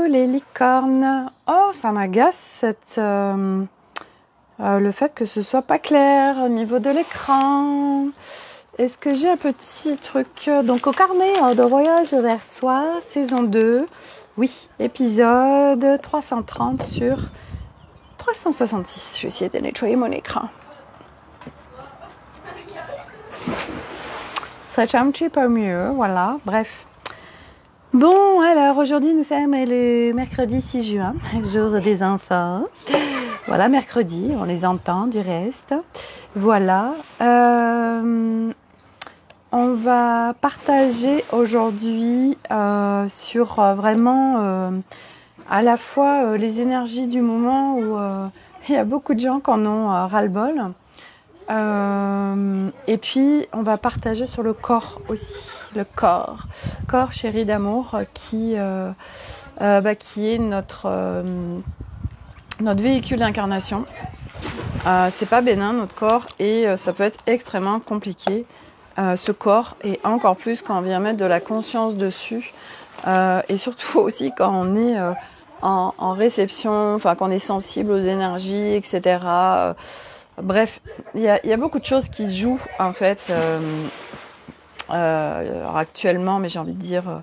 Coucou les licornes. Oh, ça m'agace le fait que ce soit pas clair au niveau de l'écran. Est-ce que j'ai un petit truc donc au carnet de voyage vers soi, saison 2. Oui, épisode 330 sur 366. Je vais essayer de nettoyer mon écran. C'est un petit peu mieux, voilà, bref. Bon, alors aujourd'hui nous sommes le mercredi 6 juin, jour des enfants. Voilà, mercredi, on les entend du reste. Voilà. On va partager aujourd'hui sur vraiment à la fois les énergies du moment où il y a beaucoup de gens qui en ont ras-le-bol. Et puis on va partager sur le corps aussi, le corps chéri d'amour qui est notre véhicule d'incarnation. C'est pas bénin notre corps et ça peut être extrêmement compliqué ce corps, et encore plus quand on vient mettre de la conscience dessus et surtout aussi quand on est en réception, enfin quand on est sensible aux énergies, etc. Bref, il y a beaucoup de choses qui se jouent en fait actuellement, mais j'ai envie de dire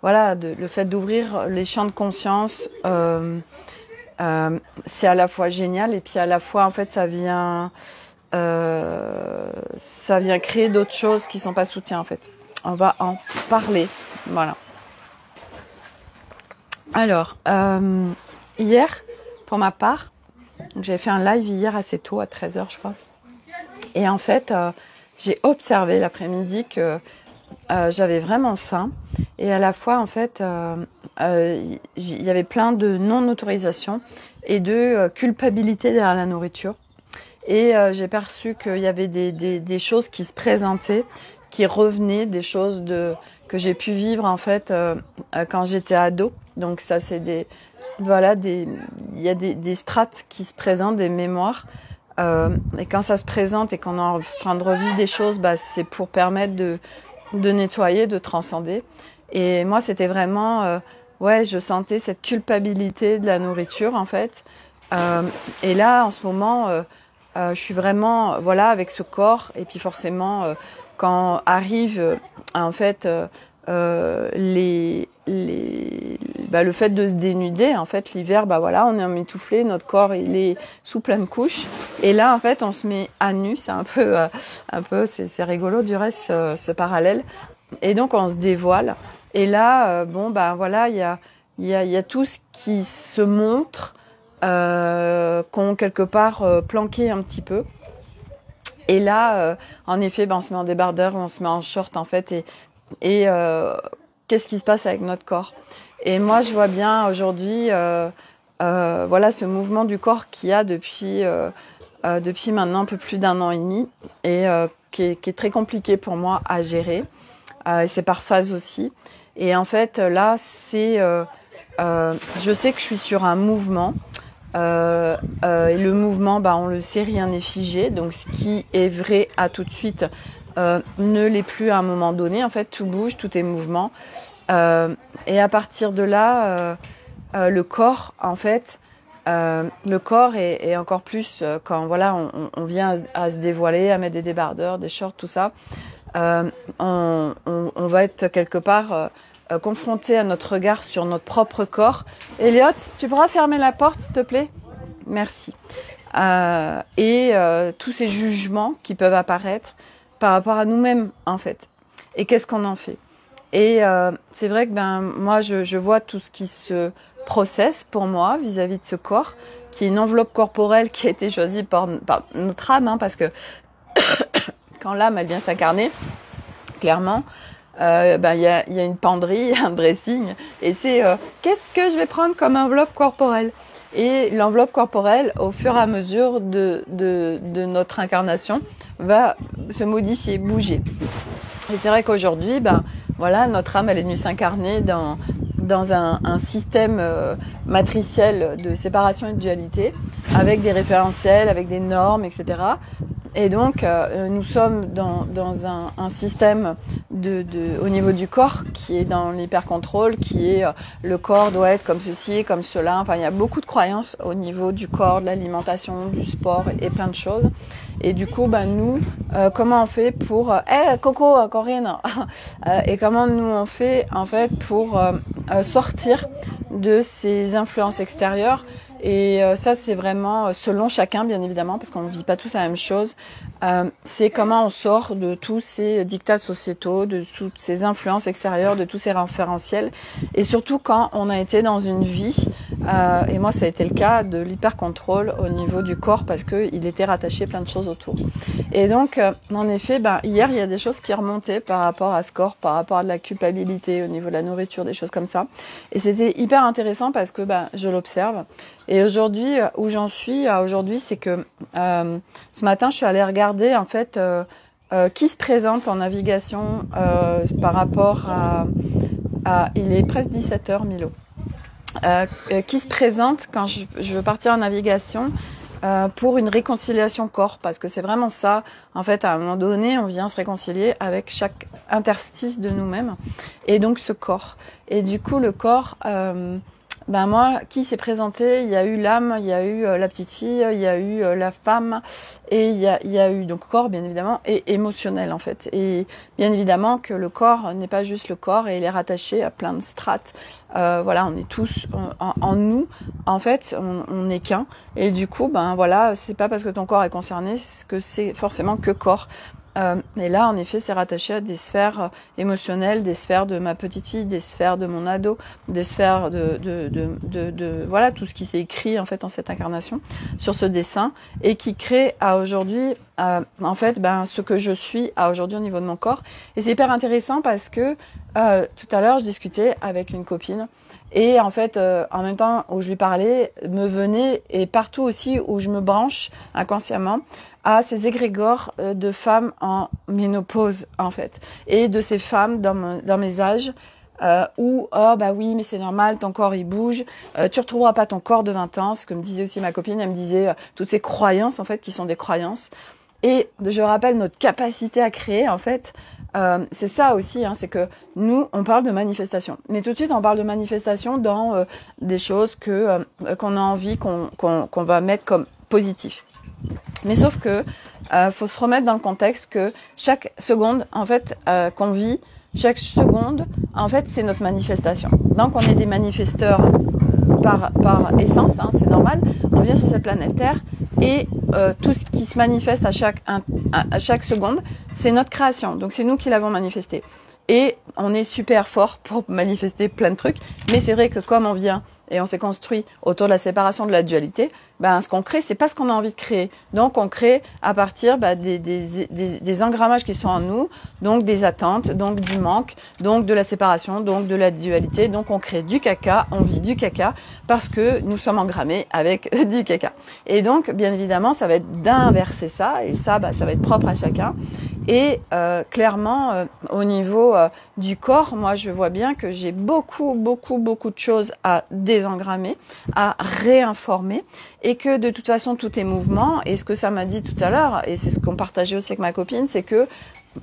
voilà, le fait d'ouvrir les champs de conscience, c'est à la fois génial et puis à la fois en fait ça vient créer d'autres choses qui sont pas soutien en fait. On va en parler, voilà. Alors hier, pour ma part, j'ai fait un live hier assez tôt, à 13h je crois. Et en fait, j'ai observé l'après-midi que j'avais vraiment faim. Et à la fois, en fait, il y avait plein de non-autorisation et de culpabilité derrière la nourriture. Et j'ai perçu qu'il y avait des choses qui se présentaient, qui revenaient, des choses que j'ai pu vivre en fait quand j'étais ado. Donc ça, c'est il y a des strates qui se présentent, des mémoires. Et quand ça se présente et qu'on est en train de revivre des choses, c'est pour permettre de nettoyer, de transcender. Et moi, c'était vraiment, je sentais cette culpabilité de la nourriture en fait. Et là, en ce moment, je suis vraiment, avec ce corps. Et puis forcément, quand arrive, en fait, le fait de se dénuder, en fait, l'hiver, on est emmitouflé, notre corps, il est sous plein de couches. Et là, en fait, on se met à nu. C'est un peu, c'est rigolo du reste, ce parallèle. Et donc, on se dévoile. Et là, il y a tout ce qui se montre, qu'on quelque part planqué un petit peu. Et là, en effet, on se met en débardeur, on se met en short en fait, et qu'est-ce qui se passe avec notre corps? Et moi, je vois bien aujourd'hui, ce mouvement du corps qu'il y a depuis maintenant un peu plus d'1 an et demi, et qui est très compliqué pour moi à gérer. Et c'est par phase aussi. Et en fait, là, c'est je sais que je suis sur un mouvement. Et le mouvement, on le sait, rien n'est figé. Donc, ce qui est vrai à tout de suite ne l'est plus à un moment donné. En fait, tout bouge, tout est mouvement. Et à partir de là, le corps, en fait, le corps est encore plus quand on vient à se dévoiler, à mettre des débardeurs, des shorts, tout ça. On va être quelque part confronté à notre regard sur notre propre corps. Elliot, tu pourras fermer la porte, s'il te plaît? Merci. Et tous ces jugements qui peuvent apparaître par rapport à nous-mêmes, en fait. Et qu'est-ce qu'on en fait? Et c'est vrai que moi, je vois tout ce qui se processe pour moi vis-à-vis de ce corps, qui est une enveloppe corporelle qui a été choisie par notre âme, parce que quand l'âme, elle vient s'incarner, clairement, y a une penderie, un dressing, et c'est qu'est-ce que je vais prendre comme enveloppe corporelle? Et l'enveloppe corporelle, au fur et à mesure de notre incarnation, va se modifier, bouger. Et c'est vrai qu'aujourd'hui, notre âme, elle est venue s'incarner dans un système matriciel de séparation et de dualité, avec des référentiels, avec des normes, etc. Et donc, nous sommes dans un système au niveau du corps qui est dans l'hypercontrôle, qui est le corps doit être comme ceci, comme cela. Enfin, il y a beaucoup de croyances au niveau du corps, de l'alimentation, du sport et plein de choses. Et du coup, nous, comment on fait pour... Coco, Corinne et comment nous on fait en fait pour sortir de ces influences extérieures. Et ça, c'est vraiment selon chacun, bien évidemment, parce qu'on ne vit pas tous la même chose. C'est comment on sort de tous ces dictats sociétaux, de toutes ces influences extérieures, de tous ces référentiels. Et surtout quand on a été dans une vie, et moi ça a été le cas, de l'hyper-contrôle au niveau du corps, parce qu'il était rattaché plein de choses autour. Et donc, en effet, hier, il y a des choses qui remontaient par rapport à ce corps, par rapport à de la culpabilité au niveau de la nourriture, des choses comme ça. Et c'était hyper intéressant parce que je l'observe. Et aujourd'hui, où j'en suis aujourd'hui, c'est que ce matin, je suis allée regarder en fait qui se présente en navigation par rapport il est presque 17h, Milo. Qui se présente quand je veux partir en navigation pour une réconciliation corps, parce que c'est vraiment ça. En fait, à un moment donné, on vient se réconcilier avec chaque interstice de nous-mêmes, et donc ce corps. Et du coup, le corps... moi, qui s'est présenté, il y a eu l'âme, il y a eu la petite fille, il y a eu la femme, et il y a eu donc corps, bien évidemment, et émotionnel en fait. Et bien évidemment que le corps n'est pas juste le corps, et il est rattaché à plein de strates. Voilà, on est tous en nous, en fait, on n'est qu'un. Et du coup, voilà, c'est pas parce que ton corps est concerné que c'est forcément que corps. Et là, en effet, c'est rattaché à des sphères émotionnelles, des sphères de ma petite fille, des sphères de mon ado, des sphères de voilà, tout ce qui s'est écrit en fait en cette incarnation sur ce dessin, et qui crée à aujourd'hui en fait ce que je suis à aujourd'hui au niveau de mon corps. Et c'est hyper intéressant parce que tout à l'heure, je discutais avec une copine. Et en fait, en même temps où je lui parlais, me venait, et partout aussi où je me branche inconsciemment, à ces égrégores de femmes en ménopause, en fait. Et de ces femmes dans mes âges, où, oui, mais c'est normal, ton corps, il bouge, tu retrouveras pas ton corps de 20 ans, ce que me disait aussi ma copine, elle me disait toutes ces croyances, en fait, qui sont des croyances. Et je rappelle notre capacité à créer, en fait, c'est ça aussi, c'est que nous, on parle de manifestation. Mais tout de suite, on parle de manifestation dans des choses qu'on a envie, qu'on va mettre comme positif. Mais sauf que faut se remettre dans le contexte que chaque seconde, en fait, qu'on vit, chaque seconde, en fait, c'est notre manifestation. Donc, on est des manifesteurs par essence, c'est normal. On vient sur cette planète Terre, et tout ce qui se manifeste à chaque seconde, c'est notre création. Donc, c'est nous qui l'avons manifesté. Et on est super fort pour manifester plein de trucs. Mais c'est vrai que comme on vient et on s'est construit autour de la séparation de la dualité, ce qu'on crée, c'est pas ce qu'on a envie de créer. Donc, on crée à partir des engrammages qui sont en nous, donc des attentes, donc du manque, donc de la séparation, donc de la dualité. Donc, on crée du caca, on vit du caca parce que nous sommes engrammés avec du caca. Et donc, bien évidemment, ça va être d'inverser ça, et ça va être propre à chacun. Et clairement, au niveau du corps, moi, je vois bien que j'ai beaucoup de choses à désengrammer, à réinformer, et que de toute façon, tout est mouvement. Et ce que ça m'a dit tout à l'heure, et c'est ce qu'on partageait aussi avec ma copine, c'est que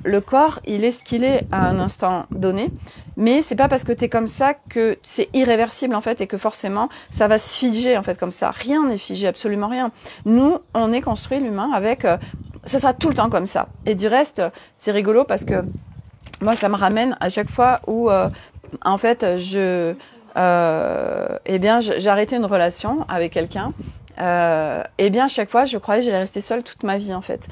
le corps, il est ce qu'il est à un instant donné, mais c'est pas parce que t'es comme ça que c'est irréversible en fait, et que forcément ça va se figer en fait comme ça. Rien n'est figé, absolument rien. Nous, on est construit, l'humain, avec ce sera tout le temps comme ça. Et du reste, c'est rigolo parce que moi, ça me ramène à chaque fois où en fait j'ai arrêté une relation avec quelqu'un. Chaque fois, je croyais que j'allais rester seule toute ma vie, en fait.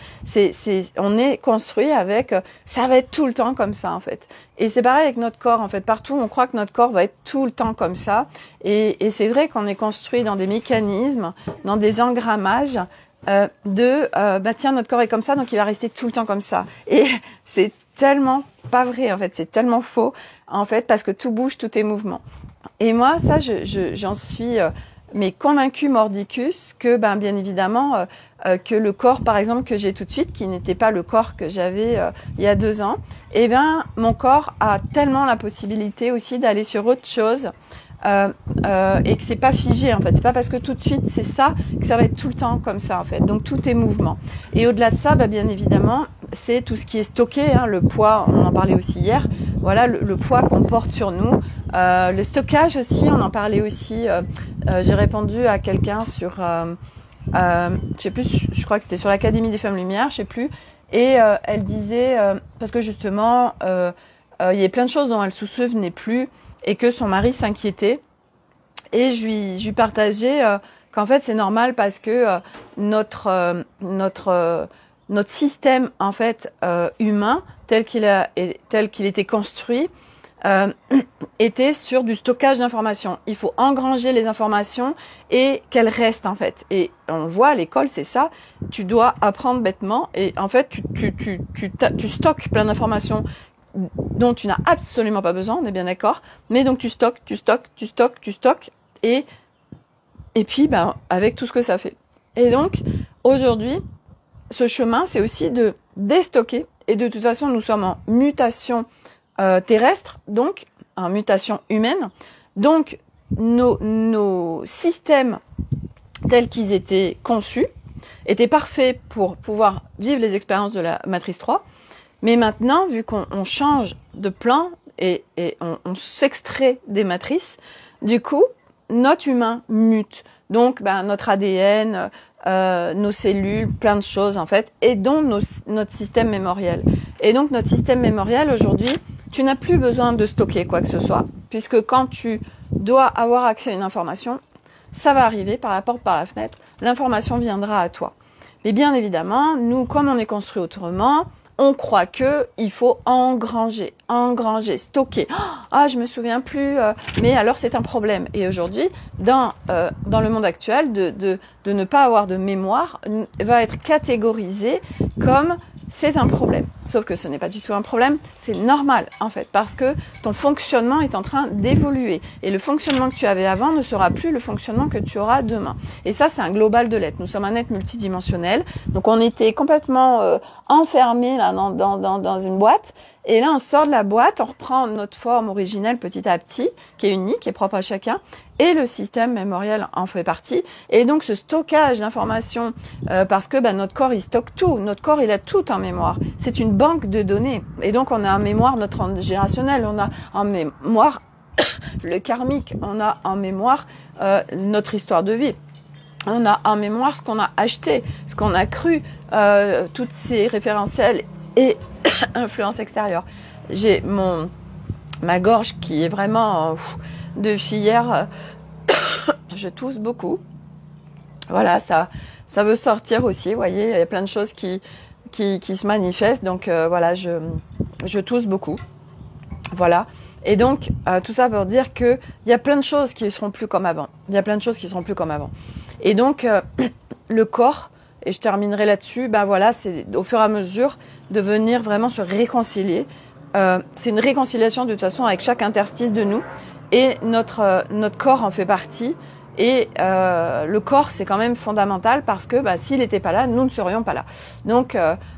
On est construit avec, ça va être tout le temps comme ça, en fait. Et c'est pareil avec notre corps, en fait. Partout, on croit que notre corps va être tout le temps comme ça. Et c'est vrai qu'on est construit dans des mécanismes, dans des engrammages, tiens, notre corps est comme ça, donc il va rester tout le temps comme ça. Et c'est tellement pas vrai, en fait. C'est tellement faux, en fait, parce que tout bouge, tout est mouvement. Et moi, ça, j'en suis, mais convaincu mordicus que bien évidemment que le corps par exemple que j'ai tout de suite, qui n'était pas le corps que j'avais il y a 2 ans, mon corps a tellement la possibilité aussi d'aller sur autre chose et que c'est pas figé en fait. C'est pas parce que tout de suite c'est ça que ça va être tout le temps comme ça en fait. Donc tout est mouvement. Et au-delà de ça, bien évidemment, c'est tout ce qui est stocké, hein, le poids, on en parlait aussi hier. Voilà le poids qu'on porte sur nous. Le stockage aussi, on en parlait aussi. J'ai répondu à quelqu'un sur, je sais plus, je crois que c'était sur l'Académie des Femmes Lumière, je sais plus. Et elle disait, parce que justement, il y avait plein de choses dont elle se souvenait plus et que son mari s'inquiétait. Et je lui partageais qu'en fait c'est normal parce que notre système en fait humain tel qu'il était construit était sur du stockage d'informations. Il faut engranger les informations et qu'elles restent en fait. Et on voit à l'école, c'est ça. Tu dois apprendre bêtement et en fait tu stockes plein d'informations dont tu n'as absolument pas besoin, on est bien d'accord. Mais donc tu stockes et puis avec tout ce que ça fait. Et donc aujourd'hui, ce chemin, c'est aussi de déstocker. Et de toute façon, nous sommes en mutation terrestre, donc en mutation humaine. Donc nos systèmes tels qu'ils étaient conçus étaient parfaits pour pouvoir vivre les expériences de la matrice 3. Mais maintenant, vu qu'on change de plan et on s'extrait des matrices, du coup, notre humain mute. Donc, notre ADN, nos cellules, plein de choses en fait, et dont notre système mémoriel. Et donc, notre système mémoriel aujourd'hui, tu n'as plus besoin de stocker quoi que ce soit, puisque quand tu dois avoir accès à une information, ça va arriver par la porte, par la fenêtre, l'information viendra à toi. Mais bien évidemment, nous, comme on est construit autrement, on croit que il faut engranger, stocker. Ah, je me souviens plus, mais alors c'est un problème. Et aujourd'hui, dans le monde actuel, de ne pas avoir de mémoire va être catégorisé comme c'est un problème. Sauf que ce n'est pas du tout un problème, c'est normal en fait, parce que ton fonctionnement est en train d'évoluer. Et le fonctionnement que tu avais avant ne sera plus le fonctionnement que tu auras demain. Et ça, c'est un global de l'être. Nous sommes un être multidimensionnel. Donc on était complètement enfermés là, dans une boîte. Et là, on sort de la boîte, on reprend notre forme originelle petit à petit, qui est unique, qui est propre à chacun, et le système mémoriel en fait partie. Et donc, ce stockage d'informations, parce que notre corps, il stocke tout. Notre corps, il a tout en mémoire. C'est une banque de données. Et donc, on a en mémoire notre transgénérationnel, on a en mémoire le karmique, on a en mémoire notre histoire de vie. On a en mémoire ce qu'on a acheté, ce qu'on a cru, toutes ces référentiels et influence extérieure. J'ai ma gorge qui est vraiment de filière. Je tousse beaucoup. Voilà, ça veut sortir aussi. Vous voyez, il y a plein de choses qui se manifestent. Donc voilà, je tousse beaucoup. Voilà. Et donc tout ça pour dire que il y a plein de choses qui seront plus comme avant. Et donc le corps. Et je terminerai là-dessus. Voilà, c'est au fur et à mesure de venir vraiment se réconcilier. C'est une réconciliation de toute façon avec chaque interstice de nous. Et notre corps en fait partie. Et le corps, c'est quand même fondamental parce que s'il n'était pas là, nous ne serions pas là. Donc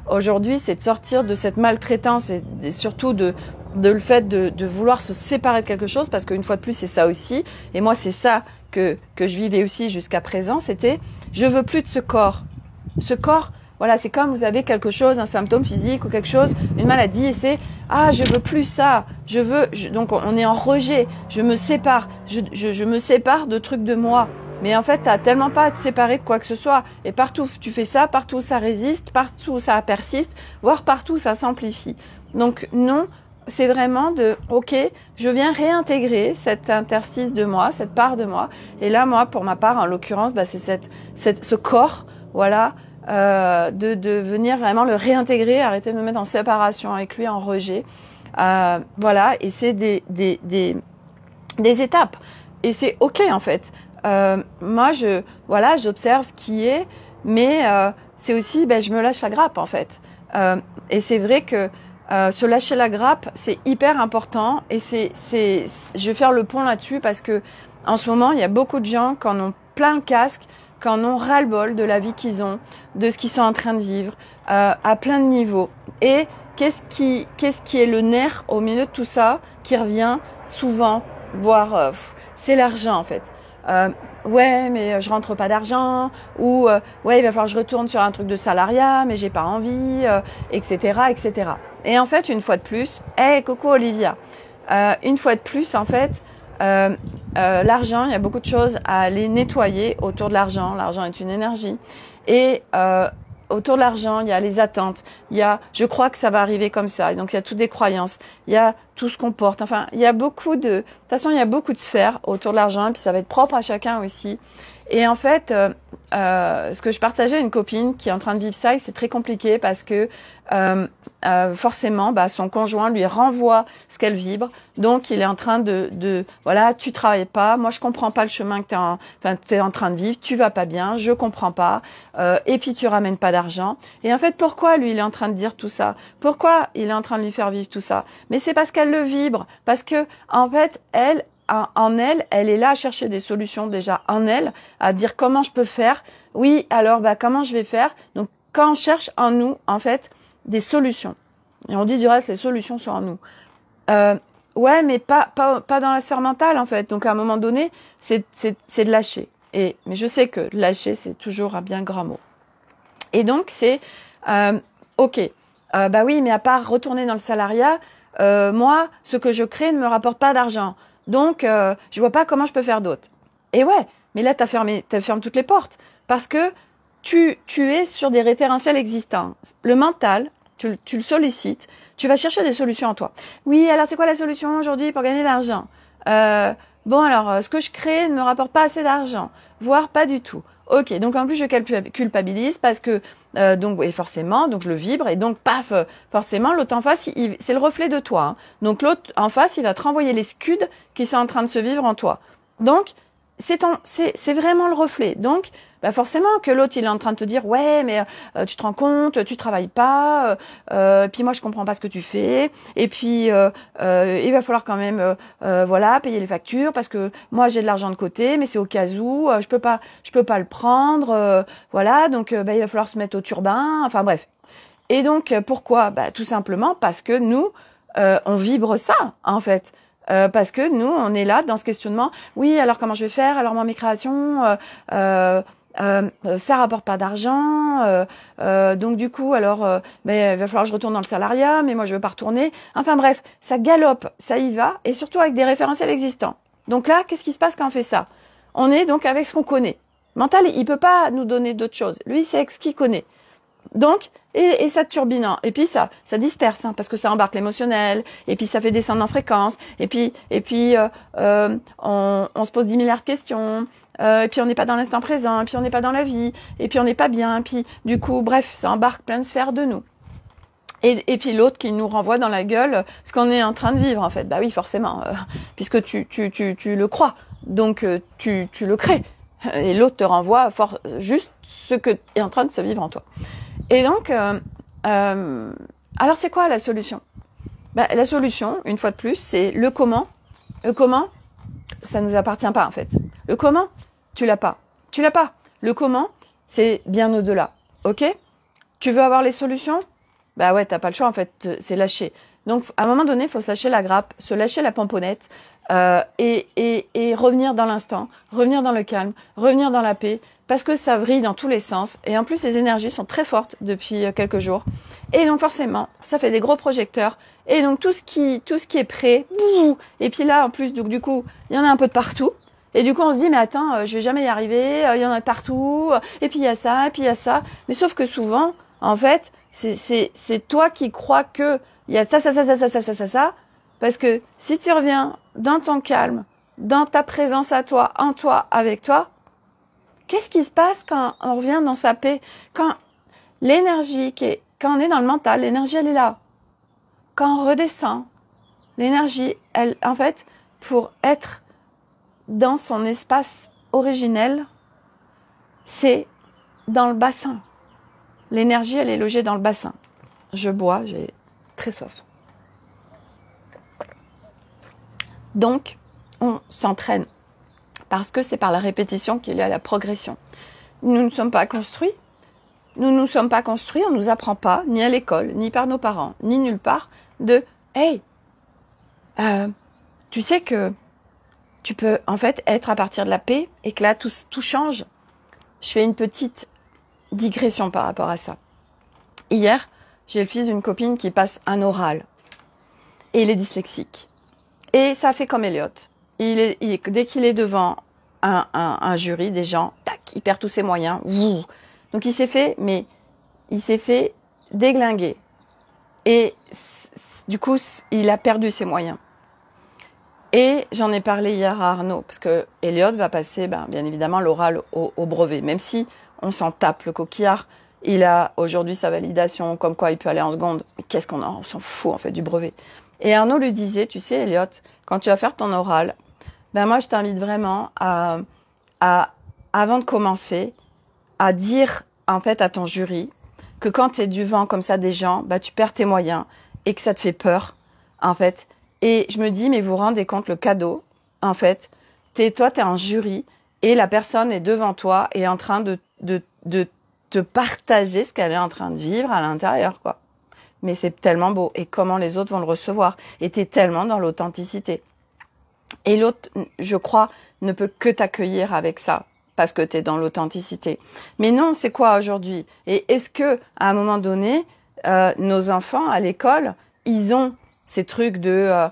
aujourd'hui, c'est de sortir de cette maltraitance et surtout de le fait de vouloir se séparer de quelque chose, parce qu'une fois de plus, c'est ça aussi. Et moi, c'est ça que je vivais aussi jusqu'à présent. C'était, je veux plus de ce corps. Ce corps, voilà, c'est comme vous avez quelque chose, un symptôme physique ou quelque chose, une maladie, et c'est je veux plus ça, donc on est en rejet, je me sépare, je me sépare de trucs de moi. Mais en fait, t'as tellement pas à te séparer de quoi que ce soit. Et partout tu fais ça, partout ça résiste, partout ça persiste, voire partout ça s'amplifie. Donc non, c'est vraiment ok, je viens réintégrer cet interstice de moi, cette part de moi. Et là, moi, pour ma part, en l'occurrence, c'est ce corps, voilà, de venir vraiment le réintégrer, arrêter de me mettre en séparation avec lui, en rejet. Voilà, et c'est des étapes. Et c'est ok, en fait. Moi, j'observe ce qui est, mais c'est aussi, je me lâche la grappe, en fait. Et c'est vrai que se lâcher la grappe, c'est hyper important. Et je vais faire le pont là-dessus parce que en ce moment, il y a beaucoup de gens qui en ont plein le casque, qui en ont ras-le-bol de la vie qu'ils ont, de ce qu'ils sont en train de vivre, à plein de niveaux. Et qu'est-ce qui est le nerf au milieu de tout ça, qui revient souvent, voire c'est l'argent en fait. Ouais, mais je rentre pas d'argent, ou ouais, il va falloir que je retourne sur un truc de salariat, mais j'ai pas envie, etc., etc. Et en fait, une fois de plus, hey, coucou Olivia, une fois de plus, en fait, l'argent, il y a beaucoup de choses à aller nettoyer autour de l'argent. L'argent est une énergie. Et autour de l'argent, il y a les attentes. Il y a, je crois que ça va arriver comme ça. Et donc, il y a toutes des croyances. Il y a tout ce qu'on porte. Enfin, il y a beaucoup de toute façon, il y a beaucoup de sphères autour de l'argent. Et puis, ça va être propre à chacun aussi. Et en fait, ce que je partageais à une copine qui est en train de vivre ça, et c'est très compliqué parce que forcément, son conjoint lui renvoie ce qu'elle vibre. Donc, il est en train de voilà, tu travailles pas. Moi, je comprends pas le chemin que t'es en train de vivre. Tu vas pas bien. Je comprends pas. Et puis, tu ramènes pas d'argent. Et en fait, pourquoi lui, il est en train de dire tout ça? Pourquoi il est en train de lui faire vivre tout ça? Mais c'est parce qu'elle le vibre. Parce que, en fait, elle est là à chercher des solutions déjà en elle, à dire comment je peux faire. Oui, alors comment je vais faire? Donc quand on cherche en nous, en fait, des solutions. Et on dit du reste, les solutions sont en nous. Ouais, mais pas dans la sphère mentale en fait. Donc à un moment donné, c'est de lâcher. Mais je sais que lâcher, c'est toujours un bien grand mot. Et donc c'est ok. Oui, mais à part retourner dans le salariat, moi, ce que je crée ne me rapporte pas d'argent. Donc, je vois pas comment je peux faire d'autre. Et ouais, mais là, t'as fermé toutes les portes. Parce que tu es sur des référentiels existants. Le mental, tu le sollicites, tu vas chercher des solutions en toi. Oui, alors c'est quoi la solution aujourd'hui pour gagner de l'argent? Ce que je crée ne me rapporte pas assez d'argent, voire pas du tout. Ok, donc en plus je culpabilise parce que forcément, donc je le vibre et donc paf, forcément l'autre en face, c'est le reflet de toi. Hein. Donc l'autre en face, il va te renvoyer les scuds qui sont en train de se vivre en toi. Donc c'est vraiment le reflet. Donc forcément que l'autre il est en train de te dire ouais mais tu te rends compte, tu travailles pas, puis moi je comprends pas ce que tu fais, et puis il va falloir quand même payer les factures parce que moi j'ai de l'argent de côté mais c'est au cas où je peux pas le prendre, donc il va falloir se mettre au turbin, enfin bref. Et donc pourquoi? Tout simplement parce que nous on vibre ça en fait. Parce que nous, on est là dans ce questionnement. Oui, alors comment je vais faire? Alors moi, mes créations, ça rapporte pas d'argent. Donc du coup, alors, il va falloir que je retourne dans le salariat, mais moi, je veux pas retourner. Enfin bref, ça galope, ça y va, et surtout avec des référentiels existants. Donc là, qu'est-ce qui se passe quand on fait ça? On est donc avec ce qu'on connaît. Mental, il peut pas nous donner d'autres choses. Lui, c'est avec ce qu'il connaît. Donc, et ça turbine, hein. Et puis ça disperse, hein, parce que ça embarque l'émotionnel, et puis ça fait descendre en fréquence, et puis on se pose 10 milliards de questions, et puis on n'est pas dans l'instant présent, et puis on n'est pas dans la vie, et puis on n'est pas bien, et puis du coup, bref, ça embarque plein de sphères de nous. Et puis l'autre qui nous renvoie dans la gueule ce qu'on est en train de vivre, en fait. Bah oui, forcément, puisque tu le crois, donc tu le crées. Et l'autre te renvoie juste ce que est en train de se vivre en toi. Et donc, alors c'est quoi la solution? La solution, une fois de plus, c'est le comment. Le comment, ça nous appartient pas en fait. Le comment, tu l'as pas. Tu l'as pas. Le comment, c'est bien au-delà. Ok? Tu veux avoir les solutions? Bah ouais, t'as pas le choix en fait. C'est lâcher. Donc à un moment donné, il faut se lâcher la grappe, se lâcher la pomponnette. Et revenir dans l'instant, revenir dans le calme, revenir dans la paix, parce que ça vrille dans tous les sens. Et en plus, les énergies sont très fortes depuis quelques jours. Et donc forcément, ça fait des gros projecteurs. Et donc tout ce qui est prêt, et puis là, en plus, donc, du coup, il y en a un peu de partout. Et du coup, on se dit, mais attends, je vais jamais y arriver, il y en a partout, et puis il y a ça, et puis il y a ça. Mais sauf que souvent, en fait, c'est toi qui crois que il y a ça. Parce que si tu reviens dans ton calme, dans ta présence à toi, en toi, avec toi, qu'est-ce qui se passe quand on revient dans sa paix? Quand l'énergie quand on est dans le mental, l'énergie elle est là. Quand on redescend, l'énergie, elle, en fait, pour être dans son espace originel, c'est dans le bassin. L'énergie, elle est logée dans le bassin. Je bois, j'ai très soif. Donc, on s'entraîne parce que c'est par la répétition qu'il y a la progression. Nous ne sommes pas construits. Nous ne nous sommes pas construits, on ne nous apprend pas, ni à l'école, ni par nos parents, ni nulle part, de « Hey, tu sais que tu peux en fait être à partir de la paix et que là tout change. Je fais une petite digression par rapport à ça. Hier, j'ai le fils d'une copine qui passe un oral et il est dyslexique. Et ça fait comme Elliot. Dès qu'il est devant un jury, des gens, tac, il perd tous ses moyens. Wouh. Donc il s'est fait déglinguer. Et du coup, il a perdu ses moyens. Et j'en ai parlé hier à Arnaud, parce que Elliot va passer, bien évidemment, l'oral au brevet. Même si on s'en tape le coquillard, il a aujourd'hui sa validation, comme quoi il peut aller en seconde. Mais qu'est-ce qu'on a? On s'en fout, en fait, du brevet. Et Arnaud lui disait, tu sais, Elliot, quand tu vas faire ton oral, moi, je t'invite vraiment à, avant de commencer, à dire, en fait, à ton jury, que quand tu es devant comme ça des gens, tu perds tes moyens et que ça te fait peur, en fait. Et je me dis, mais vous vous rendez compte le cadeau, en fait, toi, t'es un jury et la personne est devant toi et est en train de te partager ce qu'elle est en train de vivre à l'intérieur, quoi. Mais c'est tellement beau. Et comment les autres vont le recevoir. Et t'es tellement dans l'authenticité. Et l'autre, je crois, ne peut que t'accueillir avec ça. Parce que t'es dans l'authenticité. Mais non, c'est quoi aujourd'hui? Et est-ce que, à un moment donné, nos enfants à l'école, ils ont ces trucs de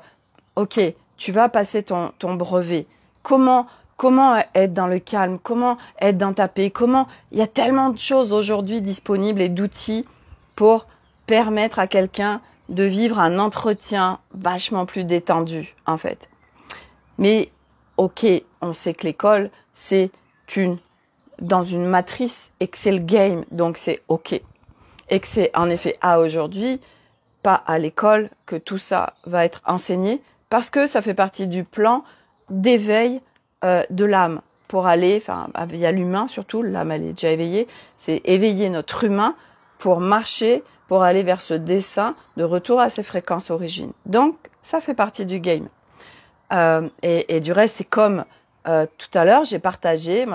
ok, tu vas passer ton brevet. Comment être dans le calme? Comment être dans ta paix? Il y a tellement de choses aujourd'hui disponibles et d'outils pour permettre à quelqu'un de vivre un entretien vachement plus détendu, en fait. Mais ok, on sait que l'école, c'est dans une matrice et que c'est le game, donc c'est ok. Et que c'est en effet à aujourd'hui, pas à l'école, que tout ça va être enseigné, parce que ça fait partie du plan d'éveil de l'âme, pour aller, via l'humain surtout, l'âme elle est déjà éveillée, c'est éveiller notre humain pour marcher, pour aller vers ce dessin de retour à ses fréquences origines. Donc, ça fait partie du game. Et du reste, c'est comme tout à l'heure, j'ai partagé,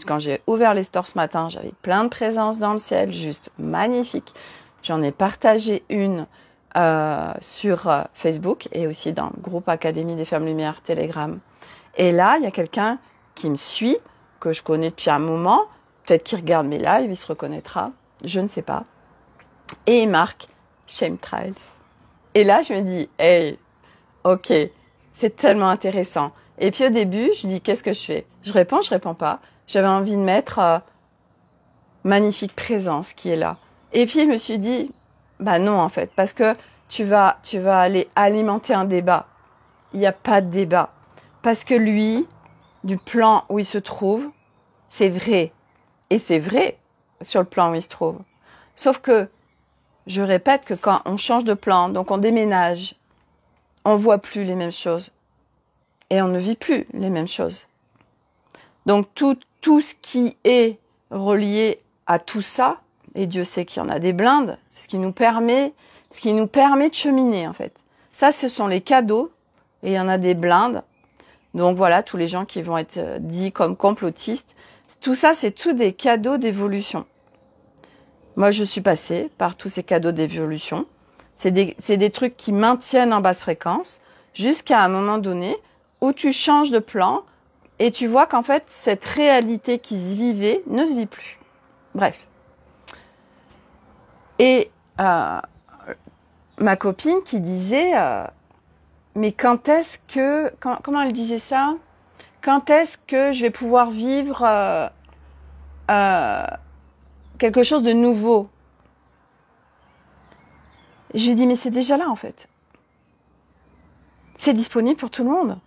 quand j'ai ouvert les stores ce matin, j'avais plein de présences dans le ciel, juste magnifique. J'en ai partagé une sur Facebook et aussi dans le groupe Académie des Femmes Lumière Telegram. Et là, il y a quelqu'un qui me suit, que je connais depuis un moment, peut-être qu'il regarde mes lives, il se reconnaîtra, je ne sais pas. Et il marque Shame Trials. Et là, je me dis, hey, ok, c'est tellement intéressant. Et puis au début, je dis, qu'est-ce que je fais? Je réponds pas. J'avais envie de mettre magnifique présence qui est là. Et puis je me suis dit, non en fait, parce que tu vas aller alimenter un débat. Il n'y a pas de débat. Parce que lui, du plan où il se trouve, c'est vrai. Et c'est vrai sur le plan où il se trouve. Sauf que, je répète que quand on change de plan, donc on déménage, on voit plus les mêmes choses. Et on ne vit plus les mêmes choses. Donc tout ce qui est relié à tout ça, et Dieu sait qu'il y en a des blindes, c'est ce qui nous permet de cheminer en fait. Ça, ce sont les cadeaux, et il y en a des blindes. Donc voilà, tous les gens qui vont être dits comme complotistes, tout ça, c'est tout des cadeaux d'évolution. Moi, je suis passée par tous ces cadeaux d'évolution. C'est des trucs qui maintiennent en basse fréquence jusqu'à un moment donné où tu changes de plan et tu vois qu'en fait, cette réalité qui se vivait ne se vit plus. Bref. Et ma copine qui disait, mais quand est-ce que... comment elle disait ça? Quand est-ce que je vais pouvoir vivre quelque chose de nouveau? Je lui dis, mais c'est déjà là en fait. C'est disponible pour tout le monde.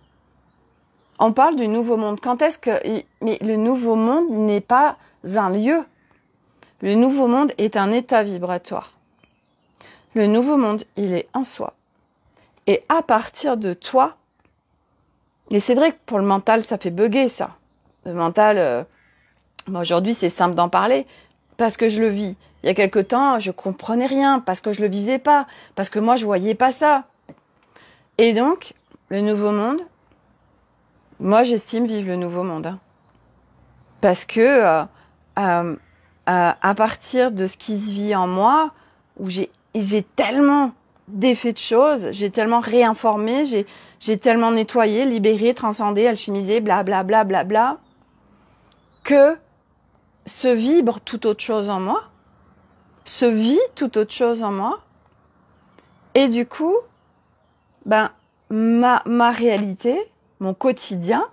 On parle du nouveau monde. Quand est-ce que... Mais le nouveau monde n'est pas un lieu. Le nouveau monde est un état vibratoire. Le nouveau monde, il est en soi. Et à partir de toi, et c'est vrai que pour le mental, ça fait bugger ça. Le mental, aujourd'hui, c'est simple d'en parler parce que je le vis. Il y a quelque temps, je comprenais rien parce que je le vivais pas, parce que moi, je voyais pas ça. Et donc, le nouveau monde, moi, j'estime vivre le nouveau monde. Hein. Parce que à partir de ce qui se vit en moi, où j'ai tellement défait de choses, j'ai tellement réinformé, j'ai tellement nettoyé, libéré, transcendé, alchimisé, blablabla, bla, bla, bla, que se vibre tout autre chose en moi, se vit tout autre chose en moi, et du coup, ben, ma réalité, mon quotidien,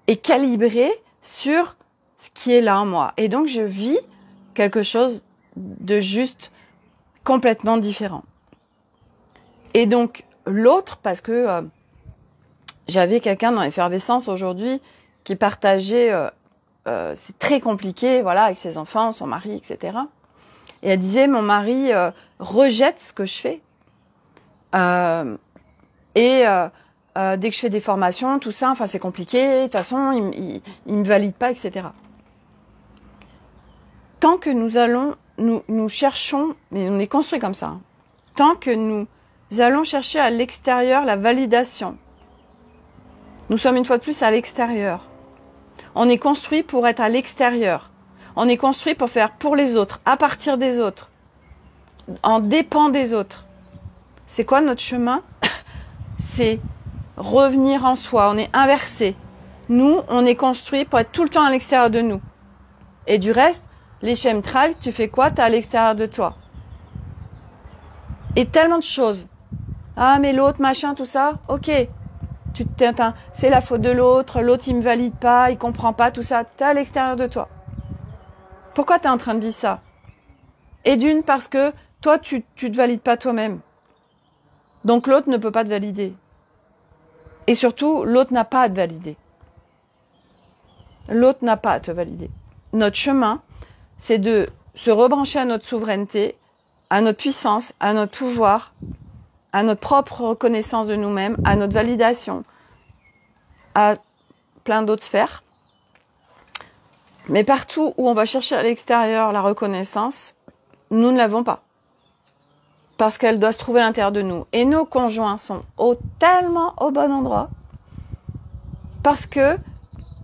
est calibré sur ce qui est là en moi. Et donc, je vis quelque chose de juste complètement différent. Et donc, l'autre, parce que j'avais quelqu'un dans l'effervescence aujourd'hui qui partageait, c'est très compliqué, voilà, avec ses enfants, son mari, etc. Et elle disait, mon mari rejette ce que je fais. Dès que je fais des formations, tout ça, enfin c'est compliqué, de toute façon, il me valide pas, etc. Tant que nous cherchons, et on est construit comme ça, hein, tant que nous allons chercher à l'extérieur la validation, nous sommes une fois de plus à l'extérieur. On est construit pour être à l'extérieur. On est construit pour faire pour les autres, à partir des autres, en dépend des autres. C'est quoi notre chemin? C'est revenir en soi, on est inversé. Nous, on est construit pour être tout le temps à l'extérieur de nous. Et du reste, les chemtrails, tu fais quoi? T'es à l'extérieur de toi. Et tellement de choses. Ah, mais l'autre, machin, tout ça, ok. C'est la faute de l'autre il me valide pas, il comprend pas, tout ça. T'es à l'extérieur de toi. Pourquoi t'es en train de vivre ça? Et d'une, parce que toi, tu te valides pas toi-même. Donc l'autre ne peut pas te valider. Et surtout, l'autre n'a pas à te valider. L'autre n'a pas à te valider. Notre chemin, c'est de se rebrancher à notre souveraineté, à notre puissance, à notre pouvoir, à notre propre reconnaissance de nous-mêmes, à notre validation, à plein d'autres sphères. Mais partout où on va chercher à l'extérieur la reconnaissance, nous ne l'avons pas. Parce qu'elle doit se trouver à l'intérieur de nous. Et nos conjoints sont tellement au bon endroit. Parce que,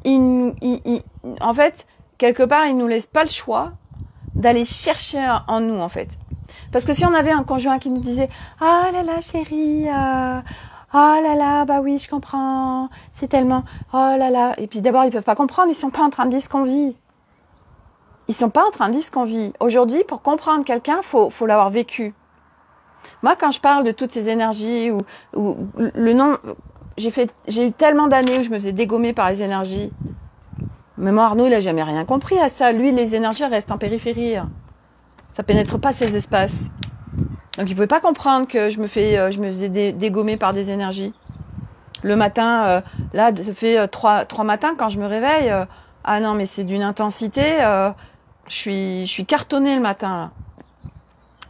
en fait, quelque part, ils nous laissent pas le choix d'aller chercher en nous, en fait. Parce que si on avait un conjoint qui nous disait « Ah là là, chérie, ah là là, bah oui, je comprends, c'est tellement, oh là là ». Et puis d'abord, ils peuvent pas comprendre, ils sont pas en train de vivre ce qu'on vit. Ils sont pas en train de vivre ce qu'on vit. Aujourd'hui, pour comprendre quelqu'un, faut l'avoir vécu. Moi, quand je parle de toutes ces énergies, ou le nom, j'ai eu tellement d'années où je me faisais dégommer par les énergies. Mais moi, Arnaud, il a jamais rien compris à ça. Lui, les énergies restent en périphérie. Ça pénètre pas ces espaces. Donc, il pouvait pas comprendre que je me faisais dégommer par des énergies. Le matin, là, ça fait trois matins quand je me réveille. Ah non, mais c'est d'une intensité. Je suis cartonnée le matin, là.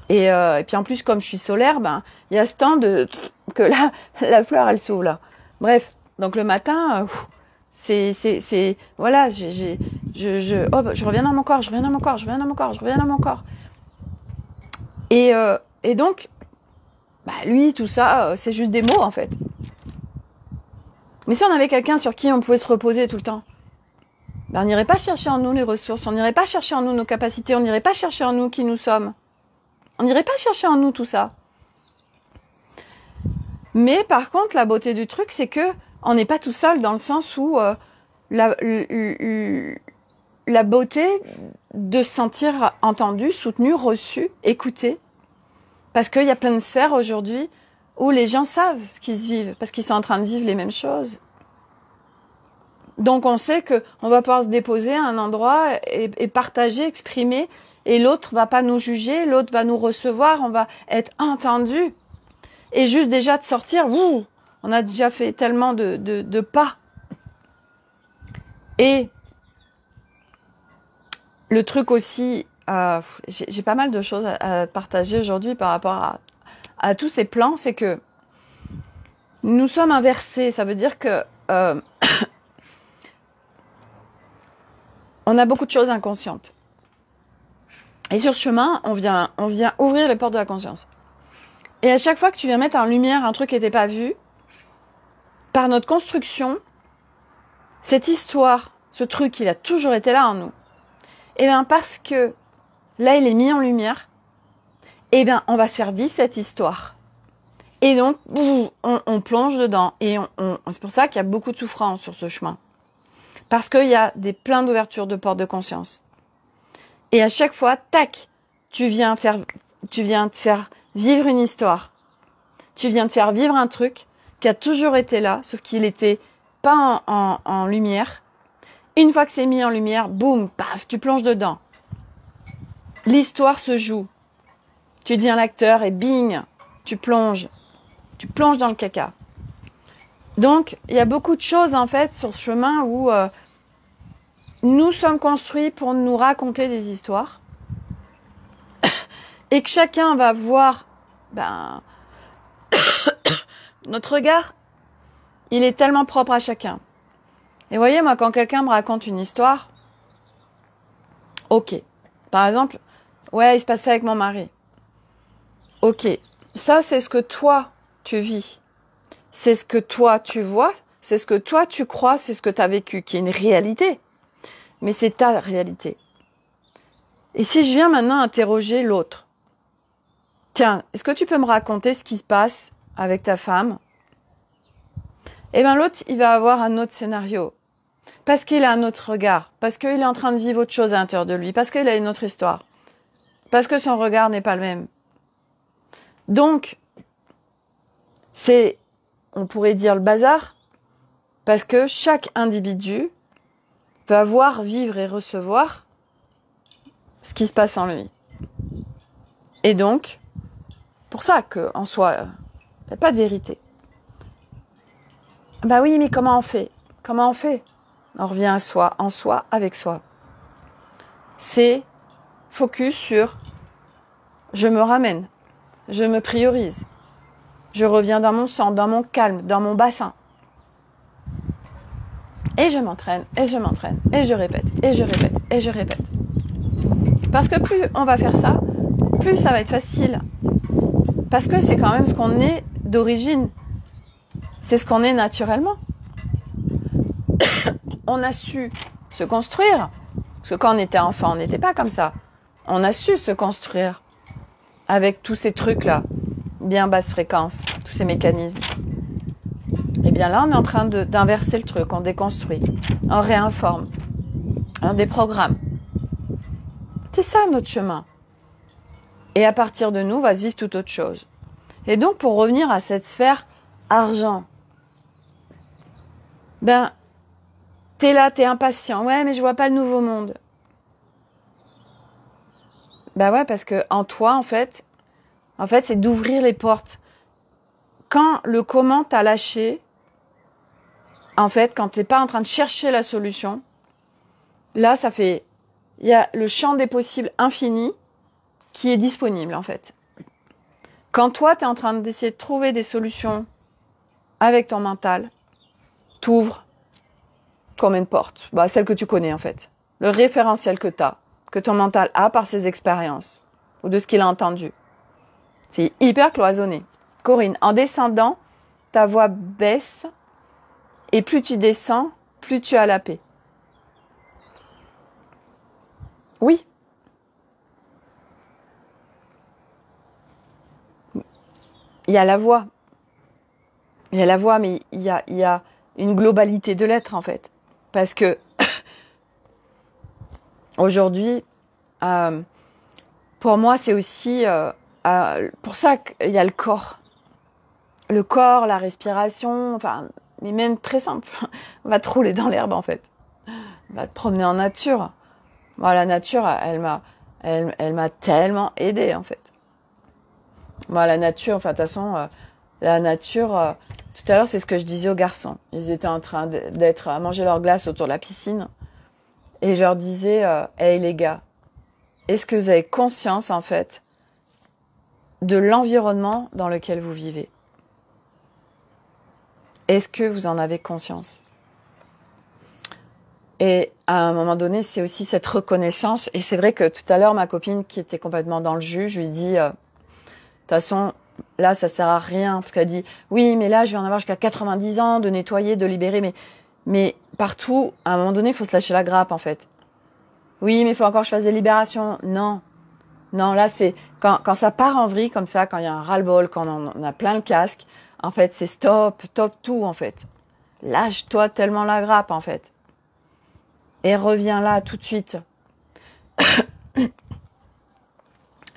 Et puis en plus, comme je suis solaire, ben il y a ce temps que la fleur elle s'ouvre là. Bref, donc le matin, c'est voilà, je reviens dans mon corps, je reviens dans mon corps, je reviens dans mon corps, je reviens dans mon corps. Et donc, bah lui, tout ça, c'est juste des mots en fait. Mais si on avait quelqu'un sur qui on pouvait se reposer tout le temps, ben on n'irait pas chercher en nous les ressources, on n'irait pas chercher en nous nos capacités, on n'irait pas chercher en nous qui nous sommes. On n'irait pas chercher en nous tout ça. Mais par contre, la beauté du truc, c'est que on n'est pas tout seul dans le sens où la beauté de se sentir entendu, soutenu, reçu, écouté. Parce qu'il y a plein de sphères aujourd'hui où les gens savent ce qu'ils vivent, parce qu'ils sont en train de vivre les mêmes choses. Donc on sait qu'on va pouvoir se déposer à un endroit et partager, exprimer. Et l'autre va pas nous juger, l'autre va nous recevoir, on va être entendu. Et juste déjà de sortir, on a déjà fait tellement de pas. Et le truc aussi, j'ai pas mal de choses à partager aujourd'hui par rapport à tous ces plans, c'est que nous sommes inversés. Ça veut dire que on a beaucoup de choses inconscientes. Et sur ce chemin, on vient ouvrir les portes de la conscience. Et à chaque fois que tu viens mettre en lumière un truc qui n'était pas vu, par notre construction, cette histoire, ce truc, il a toujours été là en nous. Et bien parce que là, il est mis en lumière, eh bien, on va se faire vivre cette histoire. Et donc, on plonge dedans. Et c'est pour ça qu'il y a beaucoup de souffrance sur ce chemin. Parce qu'il y a plein d'ouvertures de portes de conscience. Et à chaque fois, tac, tu viens te faire vivre une histoire. Tu viens te faire vivre un truc qui a toujours été là, sauf qu'il n'était pas en lumière. Une fois que c'est mis en lumière, boum, paf, tu plonges dedans. L'histoire se joue. Tu deviens l'acteur et bing, tu plonges dans le caca. Donc, il y a beaucoup de choses en fait sur ce chemin où nous sommes construits pour nous raconter des histoires et que chacun va voir notre regard, il est tellement propre à chacun. Et vous voyez, moi, quand quelqu'un me raconte une histoire, ok, par exemple, ouais, il se passe ça avec mon mari. Ok, ça c'est ce que toi tu vis, c'est ce que toi tu vois, c'est ce que toi tu crois, c'est ce que tu as vécu, qui est une réalité. Mais c'est ta réalité. Et si je viens maintenant interroger l'autre, tiens, est-ce que tu peux me raconter ce qui se passe avec ta femme? Eh bien l'autre, il va avoir un autre scénario. Parce qu'il a un autre regard, parce qu'il est en train de vivre autre chose à l'intérieur de lui, parce qu'il a une autre histoire, parce que son regard n'est pas le même. Donc, on pourrait dire le bazar, parce que chaque individu va voir, vivre et recevoir ce qui se passe en lui. Et donc, pour ça qu'en soi, il n'y a pas de vérité. Bah oui, mais comment on fait? Comment on fait? On revient à soi, en soi, avec soi. C'est focus sur je me ramène, je me priorise, je reviens dans mon centre, dans mon calme, dans mon bassin. Et je m'entraîne, et je m'entraîne, et je répète, et je répète, et je répète. Parce que plus on va faire ça, plus ça va être facile. Parce que c'est quand même ce qu'on est d'origine. C'est ce qu'on est naturellement. On a su se construire. Parce que quand on était enfant, on n'était pas comme ça. On a su se construire avec tous ces trucs-là, bien basse fréquence, tous ces mécanismes. Et bien là, on est en train d'inverser le truc, on déconstruit, on réinforme, on déprogramme. C'est ça notre chemin. Et à partir de nous, va se vivre toute autre chose. Et donc, pour revenir à cette sphère argent, t'es là, t'es impatient. Ouais, mais je vois pas le nouveau monde. Ouais, parce que en toi, en fait, c'est d'ouvrir les portes. Quand le comment t'a lâché, en fait, quand t'es pas en train de chercher la solution, là, il y a le champ des possibles infini qui est disponible, en fait. Quand toi, t'es en train d'essayer de trouver des solutions avec ton mental, t'ouvres comme une porte. Celle que tu connais, en fait. Le référentiel que t'as, que ton mental a par ses expériences ou de ce qu'il a entendu. C'est hyper cloisonné. Corinne, en descendant, ta voix baisse et plus tu descends, plus tu as la paix. Oui. Il y a la voix. Il y a la voix, mais il y a une globalité de l'être, en fait. Parce que aujourd'hui, pour moi, c'est aussi pour ça qu'il y a le corps. Le corps, la respiration, mais même très simple. On va te rouler dans l'herbe, en fait. On va te promener en nature. Moi, la nature, elle m'a tellement aidée, en fait. Moi, la nature, de toute façon, la nature, tout à l'heure, c'est ce que je disais aux garçons. Ils étaient en train d'être à manger leur glace autour de la piscine. Et je leur disais, hey les gars, est-ce que vous avez conscience, en fait, de l'environnement dans lequel vous vivez? Est-ce que vous en avez conscience? Et à un moment donné, c'est aussi cette reconnaissance. Et c'est vrai que tout à l'heure, ma copine qui était complètement dans le jus, je lui dis, de toute façon, là, ça sert à rien. Parce qu'elle dit, oui, mais là, je vais en avoir jusqu'à 90 ans de nettoyer, de libérer. Mais partout, à un moment donné, il faut se lâcher la grappe, en fait. Oui, mais il faut encore que je fasse des libérations. Non. Non, là, c'est quand ça part en vrille comme ça, quand il y a un ras-le-bol, quand on a plein le casque, en fait, c'est stop, top tout, en fait. Lâche-toi tellement la grappe, en fait. Et reviens là tout de suite.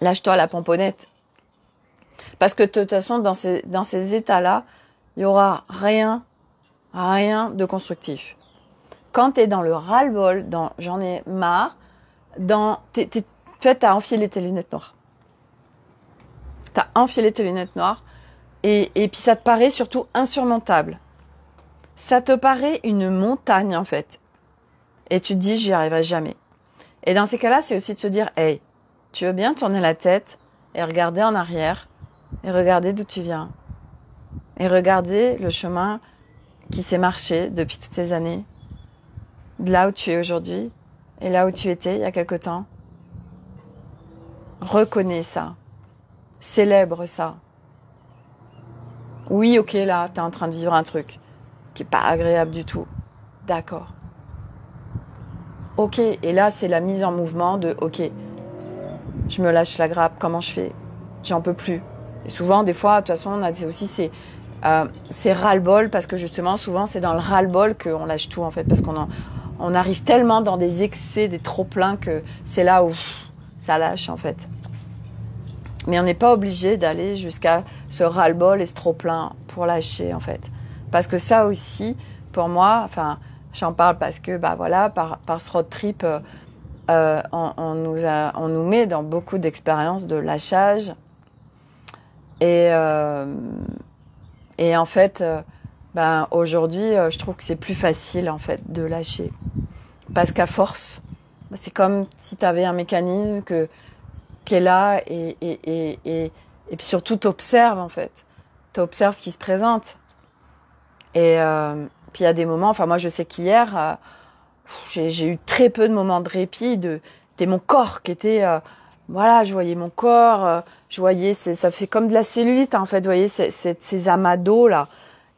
Lâche-toi la pomponnette. Parce que de toute façon, dans ces états-là, il y aura rien de constructif. Quand tu es dans le ras-le-bol, dans j'en ai marre, t'as enfilé tes lunettes noires. T'as enfilé tes lunettes noires et puis ça te paraît surtout insurmontable. Ça te paraît une montagne en fait. Et tu te dis, j'y arriverai jamais. Et dans ces cas-là, c'est aussi de se dire, hey, tu veux bien tourner la tête et regarder en arrière et regarder d'où tu viens. Et regarder le chemin qui s'est marché depuis toutes ces années, de là où tu es aujourd'hui et là où tu étais il y a quelque temps. Reconnais ça. Célèbre ça. Oui, ok, là, t'es en train de vivre un truc qui est pas agréable du tout. D'accord. Ok, et là, c'est la mise en mouvement de, ok, je me lâche la grappe, comment je fais? J'en peux plus. Et souvent, des fois, de toute façon, on a aussi c'est ras-le-bol, parce que justement, souvent, c'est dans le ras-le-bol qu'on lâche tout, en fait, parce on arrive tellement dans des excès, des trop-pleins, que c'est là où ça lâche, en fait. Mais on n'est pas obligé d'aller jusqu'à ce ras-le-bol et ce trop-plein pour lâcher, en fait. Parce que ça aussi, pour moi, enfin, j'en parle parce que, bah voilà, par ce road trip, on nous met dans beaucoup d'expériences de lâchage. Et en fait, ben aujourd'hui, je trouve que c'est plus facile, en fait, de lâcher. Parce qu'à force, c'est comme si tu avais un mécanisme qui est là et puis surtout t'observes en fait. T'observes ce qui se présente. Et puis il y a des moments, enfin moi je sais qu'hier, j'ai eu très peu de moments de répit. C'était mon corps qui était, voilà, je voyais mon corps, je voyais, ça fait comme de la cellulite en fait, vous voyez, ces amas d'eau là.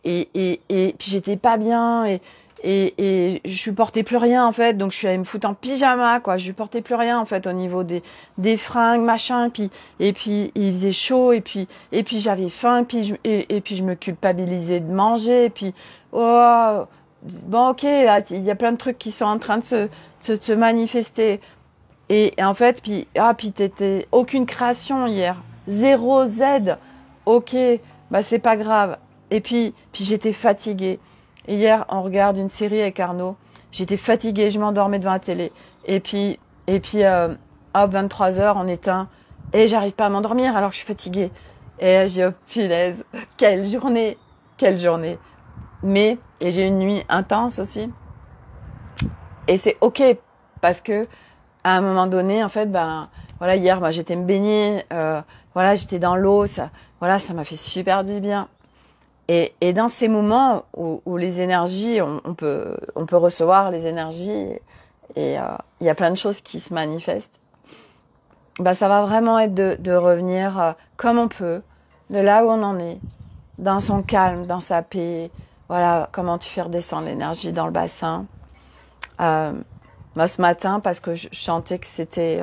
Et puis j'étais pas bien et je supportais plus rien en fait, donc je suis allée me foutre en pyjama quoi. Je supportais plus rien en fait au niveau des fringues machin, et puis il faisait chaud et puis j'avais faim et puis je me culpabilisais de manger et puis oh bon ok là il y a plein de trucs qui sont en train de se manifester et en fait puis t'étais aucune création hier, zéro Z, ok bah c'est pas grave. Et puis j'étais fatiguée. Et hier, on regarde une série avec Arnaud. J'étais fatiguée, je m'endormais devant la télé. Et puis hop, 23h, on éteint. Et j'arrive pas à m'endormir alors que je suis fatiguée. Et j'ai, oh, punaise, quelle journée. Et j'ai une nuit intense aussi. Et c'est ok, parce que à un moment donné, en fait, ben, voilà, hier, ben, j'étais me baigner, voilà, j'étais dans l'eau, ça m'a fait super du bien. Et dans ces moments où les énergies, on peut recevoir les énergies et il y a plein de choses qui se manifestent, bah ça va vraiment être de revenir comme on peut, de là où on en est, dans son calme, dans sa paix. Voilà, comment tu fais redescendre l'énergie dans le bassin. Moi, ce matin, parce que je sentais que c'était...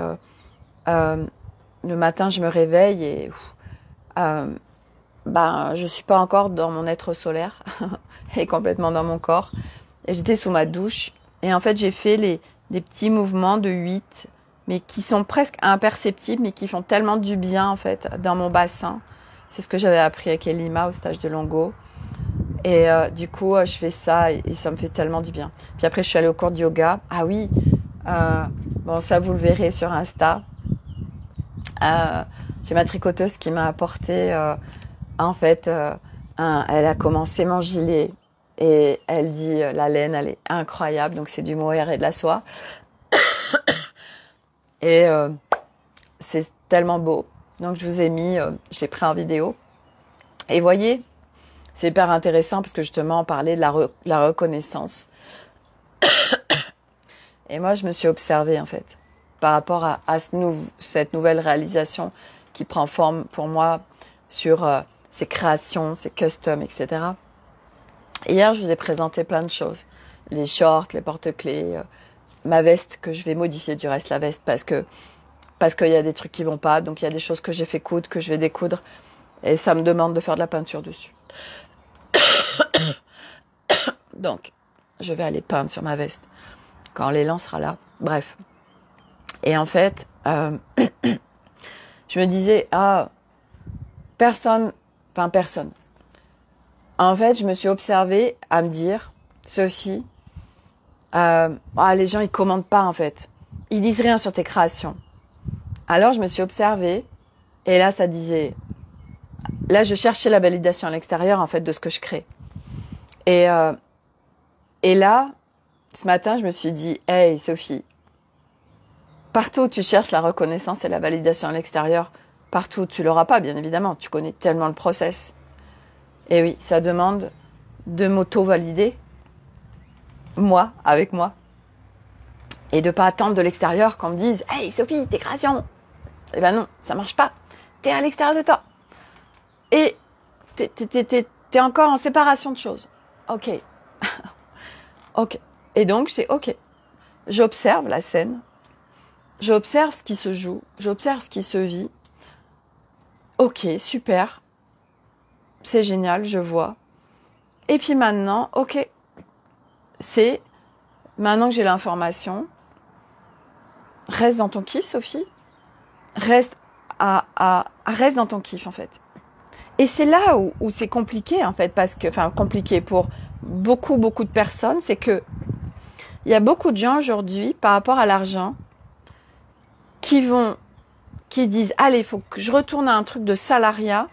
le matin, je me réveille et... je suis pas encore dans mon être solaire et complètement dans mon corps. Et j'étais sous ma douche. Et en fait, j'ai fait des petits mouvements de 8, mais qui sont presque imperceptibles, mais qui font tellement du bien, en fait, dans mon bassin. C'est ce que j'avais appris avec Elima au stage de Longo. Et du coup, je fais ça et ça me fait tellement du bien. Puis après, je suis allée au cours de yoga. Ah oui, bon, ça, vous le verrez sur Insta. J'ai ma tricoteuse qui m'a apporté... en fait, elle a commencé mon gilet et elle dit la laine, elle est incroyable. Donc c'est du mohair et de la soie. Et c'est tellement beau. Donc je vous ai mis, j'ai pris en vidéo. Et voyez, c'est hyper intéressant parce que justement on parlait de la reconnaissance. Et moi je me suis observée en fait par rapport à cette nouvelle réalisation qui prend forme pour moi sur ses créations, ses customs, etc. Hier, je vous ai présenté plein de choses. Les shorts, les porte-clés, ma veste que je vais modifier du reste, la veste, parce parce qu'il y a des trucs qui vont pas, donc il y a des choses que j'ai fait coudre, que je vais découdre, et ça me demande de faire de la peinture dessus. Donc, je vais aller peindre sur ma veste quand l'élan sera là. Bref. Et en fait, je me disais, personne. En fait, je me suis observée à me dire, Sophie, les gens, ils commandent pas, en fait. Ils disent rien sur tes créations. Alors, je me suis observée, et là, ça disait... Là, je cherchais la validation à l'extérieur, en fait, de ce que je crée. Et là, ce matin, je me suis dit, hey, Sophie, partout où tu cherches la reconnaissance et la validation à l'extérieur, partout où tu l'auras pas, bien évidemment, tu connais tellement le process. Et oui, ça demande de m'auto-valider, moi, avec moi. Et de pas attendre de l'extérieur qu'on me dise « Hey Sophie, tes créations !» Eh ben non, ça marche pas. T'es à l'extérieur de toi. Et t'es encore en séparation de choses. Ok. Ok. Et donc, c'est ok. J'observe la scène. J'observe ce qui se joue. J'observe ce qui se vit. Ok, super. C'est génial, je vois. Et puis maintenant, ok. C'est, maintenant que j'ai l'information, reste dans ton kiff, Sophie. Reste dans ton kiff, en fait. Et c'est là où c'est compliqué, en fait, compliqué pour beaucoup de personnes, c'est que il y a beaucoup de gens aujourd'hui, par rapport à l'argent, qui disent, allez, il faut que je retourne à un truc de salariat.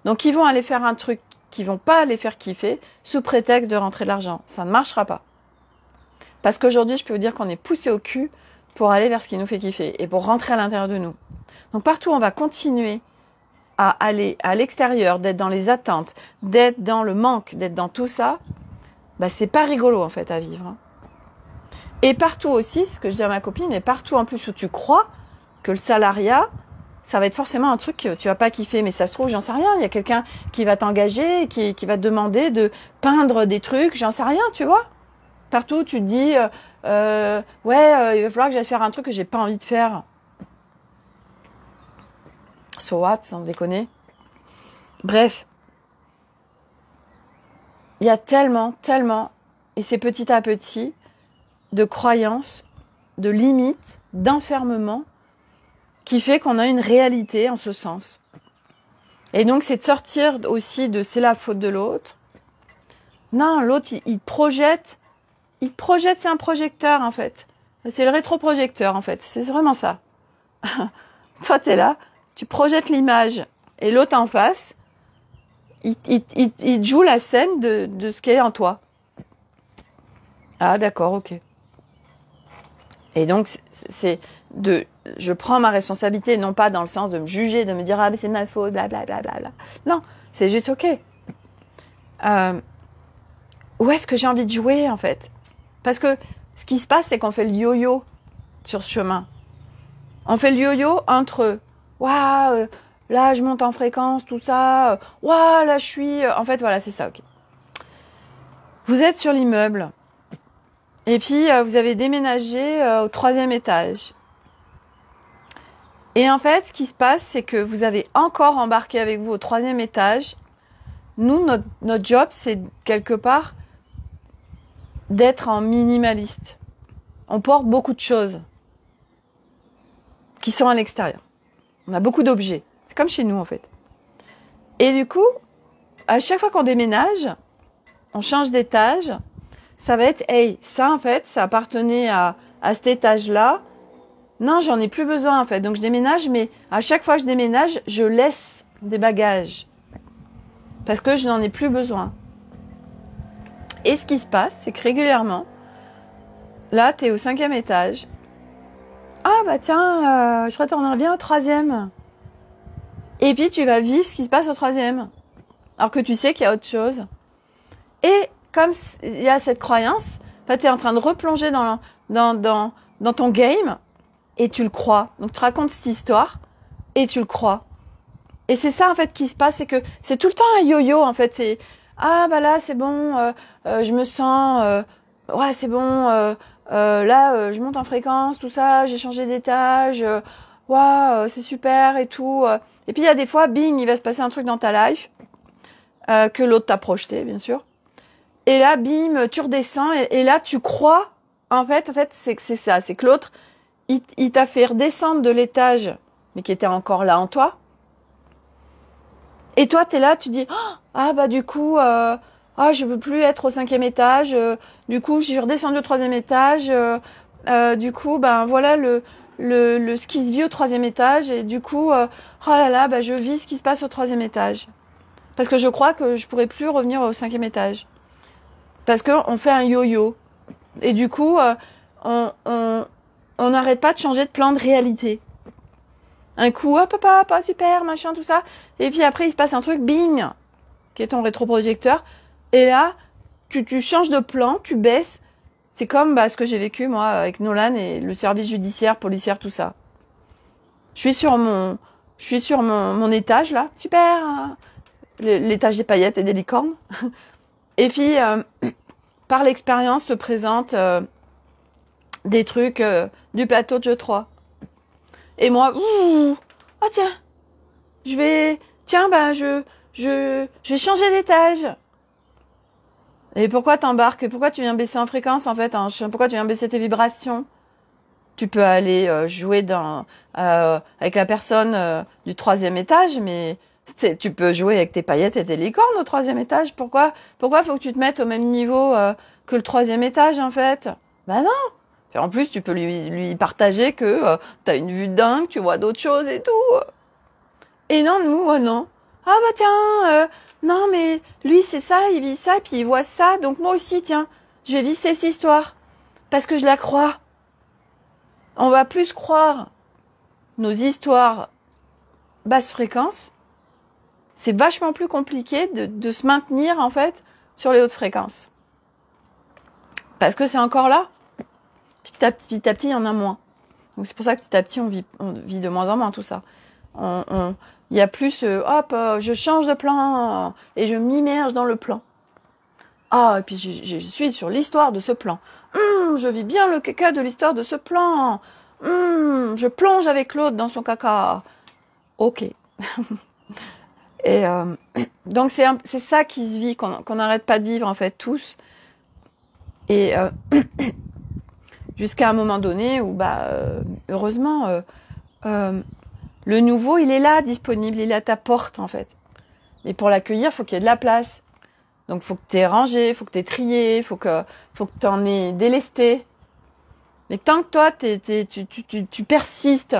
Donc, ils vont aller faire un truc qui vont pas les faire kiffer, sous prétexte de rentrer de l'argent. Ça ne marchera pas. Parce qu'aujourd'hui, je peux vous dire qu'on est poussé au cul pour aller vers ce qui nous fait kiffer et pour rentrer à l'intérieur de nous. Donc, partout, on va continuer à aller à l'extérieur, d'être dans les attentes, d'être dans le manque, d'être dans tout ça, c'est pas rigolo en fait à vivre. Hein. Et partout aussi, ce que je dis à ma copine, et partout en plus où tu crois que le salariat, ça va être forcément un truc que tu vas pas kiffer, mais ça se trouve, j'en sais rien, il y a quelqu'un qui va t'engager, qui va te demander de peindre des trucs, j'en sais rien, tu vois. Partout, tu te dis, il va falloir que j'aille faire un truc que j'ai pas envie de faire. So what, sans déconner. Bref. Il y a tellement, et c'est petit à petit, de croyances, de limites, d'enfermement, qui fait qu'on a une réalité en ce sens. Et donc, c'est de sortir aussi de c'est la faute de l'autre. Non, l'autre, il projette, c'est un projecteur, en fait. C'est le rétroprojecteur, en fait. C'est vraiment ça. Toi, t'es là, tu projettes l'image, et l'autre en face, il joue la scène de ce qui est en toi. Ah, d'accord, ok. Et donc, je prends ma responsabilité, non pas dans le sens de me juger, de me dire, mais c'est ma faute, blablabla. Non, c'est juste ok. Où est-ce que j'ai envie de jouer, en fait? Parce que ce qui se passe, c'est qu'on fait le yo-yo sur ce chemin. On fait le yo-yo entre, waouh, là, je monte en fréquence, tout ça. Waouh, là, je suis... En fait, voilà, c'est ça, ok. Vous êtes sur l'immeuble. Et puis, vous avez déménagé au 3e étage. Et en fait, ce qui se passe, c'est que vous avez encore embarqué avec vous au 3e étage. Nous, notre job, c'est quelque part d'être en minimaliste. On porte beaucoup de choses qui sont à l'extérieur. On a beaucoup d'objets. C'est comme chez nous, en fait. Et du coup, à chaque fois qu'on déménage, on change d'étage, ça va être, hey, ça, en fait, ça appartenait à cet étage-là. Non, j'en ai plus besoin, en fait. Donc, je déménage, mais à chaque fois que je déménage, je laisse des bagages. Parce que je n'en ai plus besoin. Et ce qui se passe, c'est que régulièrement, là, t'es au 5e étage. Ah, tiens, je retournerai bien au 3e. Et puis, tu vas vivre ce qui se passe au 3e. Alors que tu sais qu'il y a autre chose. Et comme il y a cette croyance, tu es en train de replonger dans ton game et tu le crois. Donc, tu racontes cette histoire et tu le crois. Et c'est ça, en fait, qui se passe. C'est que c'est tout le temps un yo-yo, en fait. C'est, là, c'est bon, je me sens ouais, c'est bon, là, je monte en fréquence, tout ça, j'ai changé d'étage, ouais, c'est super et tout. Et puis il y a des fois, bing, il va se passer un truc dans ta life, que l'autre t'a projeté, bien sûr. Et là, bim, tu redescends, et là, tu crois, en fait, c'est que c'est ça, c'est que l'autre, il t'a fait redescendre de l'étage, mais qui était encore là en toi. Et toi, t'es là, tu dis, ah bah du coup, je veux plus être au 5e étage. Du coup, je suis redescendue au 3e étage. Du coup, ben voilà ce qui se vit au 3e étage. Et du coup, oh là là, bah je vis ce qui se passe au 3e étage. Parce que je crois que je pourrais plus revenir au 5e étage. Parce que on fait un yo-yo. Et du coup, on n'arrête pas de changer de plan de réalité. Un coup, hop, hop, hop, super, machin, tout ça. Et puis après, il se passe un truc, bing, qui est ton rétroprojecteur. Et là, tu changes de plan, tu baisses. C'est comme ce que j'ai vécu, moi, avec Nolan et le service judiciaire, policière, tout ça. Je suis sur mon étage, là. Super, hein. L'étage des paillettes et des licornes. Et puis, par l'expérience, se présentent des trucs du plateau de jeu 3. Et moi, tiens, je vais changer d'étage. Et pourquoi t'embarques? Pourquoi tu viens baisser en fréquence, en fait, hein? Pourquoi tu viens baisser tes vibrations? Tu peux aller jouer avec la personne du 3e étage, mais tu peux jouer avec tes paillettes et tes licornes au 3e étage. Pourquoi faut que tu te mettes au même niveau que le 3e étage, en fait? Bah non. Et en plus, tu peux lui partager que t'as une vue dingue, tu vois d'autres choses et tout. Et non, nous, non. Ah bah tiens, non mais lui c'est ça, il vit ça, puis il voit ça, donc moi aussi, tiens, je vais vivre cette histoire. Parce que je la crois. On va plus croire nos histoires basse fréquence. C'est vachement plus compliqué de se maintenir, en fait, sur les hautes fréquences. Parce que c'est encore là. Petit à petit, il y en a moins. Donc c'est pour ça que petit à petit, on vit de moins en moins tout ça. Il y a plus, je change de plan et je m'immerge dans le plan. Ah, et puis je suis sur l'histoire de ce plan. Je vis bien le caca de l'histoire de ce plan. Je plonge avec l'autre dans son caca. Ok. Et donc c'est ça qui se vit, qu'on n'arrête pas de vivre, en fait, tous. Et jusqu'à un moment donné où, heureusement, le nouveau, il est là, disponible, il est à ta porte, en fait. Mais pour l'accueillir, il faut qu'il y ait de la place. Donc, il faut que tu aies rangé, il faut que tu aies trié, il faut que tu en aies délesté. Mais tant que toi, tu persistes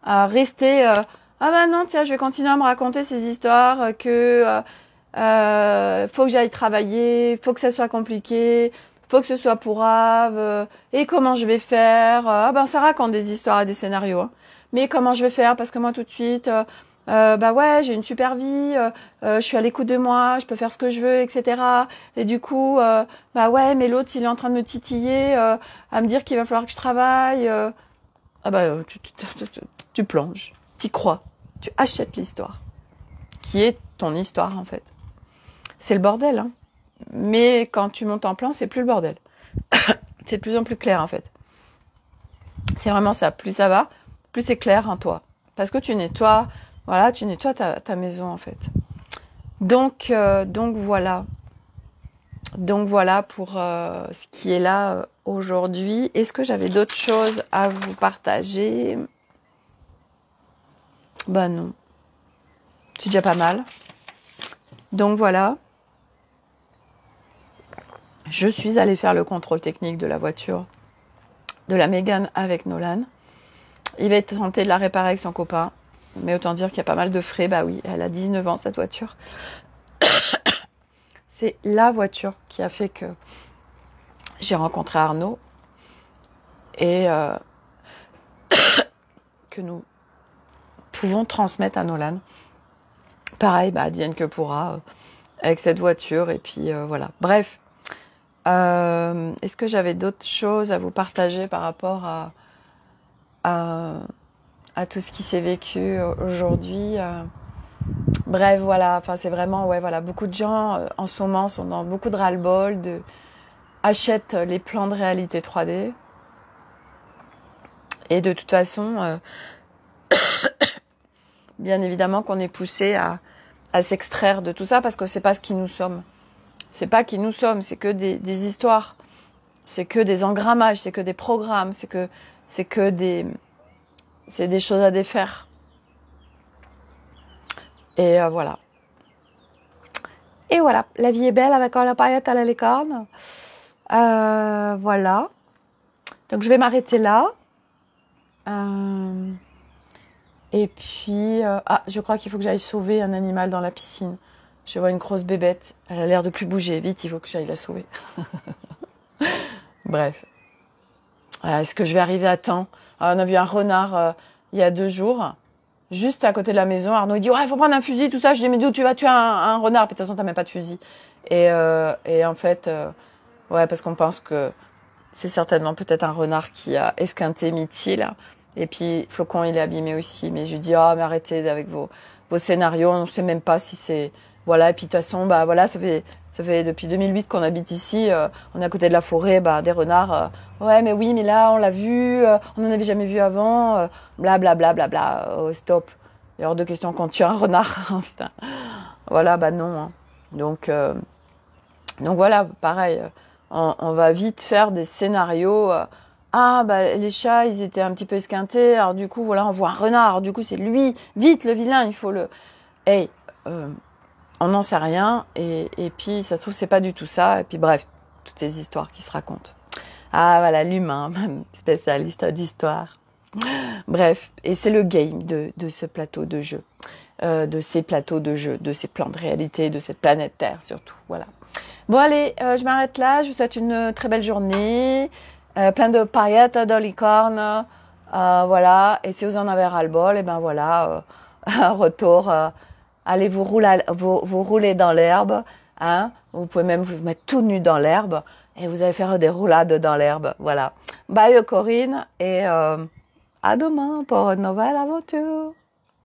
à rester... ah bah non, tiens, je vais continuer à me raconter ces histoires que faut que j'aille travailler, faut que ça soit compliqué, faut que ce soit pourrave, et comment je vais faire ça raconte des histoires et des scénarios. Hein. Mais comment je vais faire? Parce que moi, tout de suite... ouais, j'ai une super vie, je suis à l'écoute de moi, je peux faire ce que je veux, etc. Et du coup, ouais, mais l'autre, il est en train de me titiller, à me dire qu'il va falloir que je travaille. Tu plonges, tu crois, tu achètes l'histoire, qui est ton histoire, en fait. C'est le bordel, hein. Mais quand tu montes en plan, c'est plus le bordel. C'est de plus en plus clair, en fait. C'est vraiment ça. Plus ça va, plus c'est clair en toi. Parce que tu nettoies... Voilà, tu nettoies ta maison, en fait. Donc voilà. Donc voilà pour ce qui est là aujourd'hui. Est-ce que j'avais d'autres choses à vous partager? Ben non. C'est déjà pas mal. Donc voilà. Je suis allée faire le contrôle technique de la voiture de la Mégane avec Nolan. Il va être tenté de la réparer avec son copain. Mais autant dire qu'il y a pas mal de frais. Bah oui, elle a 19 ans, cette voiture. C'est la voiture qui a fait que j'ai rencontré Arnaud. Et que nous pouvons transmettre à Nolan. Pareil, advienne que pourra, avec cette voiture. Et puis voilà. Bref. Est-ce que j'avais d'autres choses à vous partager par rapport à tout ce qui s'est vécu aujourd'hui. Bref, voilà. Enfin, c'est vraiment, ouais, voilà. Beaucoup de gens en ce moment sont dans beaucoup de ras-le-bol achète les plans de réalité 3D. Et de toute façon, bien évidemment qu'on est poussé à s'extraire de tout ça parce que c'est pas ce qui nous sommes. C'est pas qui nous sommes, c'est que des histoires, c'est que des engrammages, c'est que des programmes, c'est des choses à défaire. Et voilà. Et voilà, la vie est belle avec la paillette à la licorne. Voilà. Donc je vais m'arrêter là. Et puis, je crois qu'il faut que j'aille sauver un animal dans la piscine. Je vois une grosse bébête. Elle a l'air de plus bouger. Vite, il faut que j'aille la sauver. Bref. Est-ce que je vais arriver à temps? On a vu un renard il y a 2 jours, juste à côté de la maison. Arnaud il dit, ouais, il faut prendre un fusil, tout ça. Je dis, mais d'où tu vas tuer un renard? Puis de toute façon, t'as même pas de fusil. Et en fait, ouais, parce qu'on pense que c'est certainement peut-être un renard qui a esquinté Mithy, là. Et puis, Flocon, il est abîmé aussi. Mais je lui dis, mais arrêtez avec vos scénarios. On ne sait même pas si c'est... Voilà. Et puis, de toute façon, voilà, ça fait depuis 2008 qu'on habite ici. On est à côté de la forêt, des renards. Ouais, mais oui, mais là, on l'a vu. On n'en avait jamais vu avant. Bla, bla, bla, bla, bla. Oh, stop. Il y a hors de question qu'on tue un renard. Oh, putain. Voilà, non. Hein. Donc voilà, pareil. On va vite faire des scénarios... les chats, ils étaient un petit peu esquintés. Alors du coup, voilà, on voit un renard. Alors, du coup, c'est lui. Vite, le vilain, il faut le... Hey, on n'en sait rien. Et puis, ça se trouve, c'est pas du tout ça. Et puis, bref, toutes ces histoires qui se racontent. Ah, voilà, l'humain, spécialiste d'histoire. Bref, et c'est le game de ce plateau de jeu. De ces plateaux de jeu, de ces plans de réalité, de cette planète Terre, surtout. Voilà. Bon, allez, je m'arrête là. Je vous souhaite une très belle journée. Plein de paillettes, de licornes, voilà. Et si vous en avez ras-le-bol, et ben voilà, un retour. Allez vous rouler dans l'herbe, hein. Vous pouvez même vous mettre tout nu dans l'herbe et vous allez faire des roulades dans l'herbe, voilà. Bye Corinne et à demain pour une nouvelle aventure.